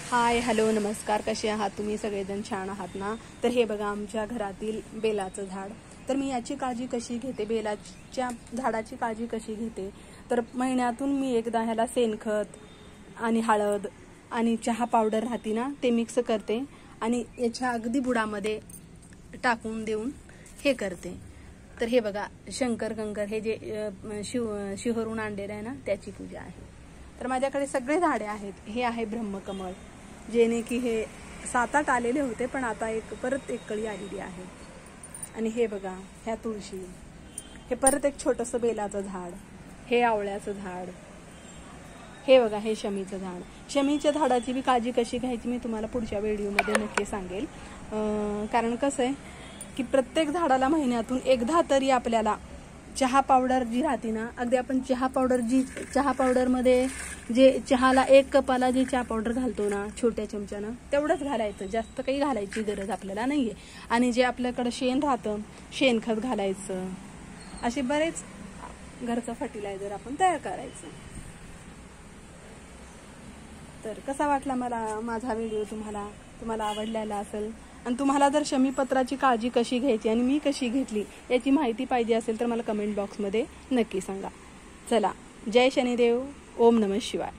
Hi hello नमस्कार, कसे आहात तुम्ही सगळेजण? छान आहात ना? तर हे बघा आमच्या घरातील बेलाचं झाड. तर मी याची काळजी कशी घेते, बेलाच्या झाडाची काळजी कशी घेते, तर महिन्यातून मी एकदा ह्याला शेणखत आणि हळद आणि चहा पावडर राहते ना ते मिक्स करते आणि याच्या अगदी बुडामध्ये टाकून देऊन हे करते. तर हे बघा शंकर कंकर हे जे शिहरून आणलेलं आहे ना त्याची पूजा आहे. तर माझ्याकडे सगळे झाडे आहेत. हे आहे ब्रह्मकमळ, जेणे की हे 7-8 आलेले होते पण आता परत एक कळी आलेली आहे. आणि हे बघा ह्या तुळशी, हे परत एक छोटंसं बेलाचं झाड, हे आवळ्याचं झाड, हे बघा हे शमीचं झाड. शमीच्या झाडाची बी काळजी कशी घ्यायची मी तुम्हाला पुढच्या व्हिडिओमध्ये नक्की सांगेल. कारण कसं आहे की प्रत्येक झाडाला महिन्यातून एकदा तरी आपल्याला चहा पावडर जी राहते ना, अगदी आपण चहा पावडरमध्ये जे चहाला 1 कपाला जे चहा पावडर घालतो ना छोट्या चमच्यानं तेवढंच घालायचं, जास्त काही घालायची गरज आपल्याला नाहीये. आणि जे आपल्याकडे शेण राहतं शेणखत घालायचं. असे बरेच घरचं फर्टिलायझर आपण तयार करायचं. तर कसा वाटला मला माझा व्हिडिओ? तुम्हाला आवडलेला असेल. आणि तुम्हाला जर शमीपत्राची काळजी कशी घ्यायची आणि मी कशी घेतली याची माहिती पाहिजे असेल तर मला कमेंट बॉक्समध्ये नक्की सांगा. चला, जय शनिदेव, ओम नमः शिवाय.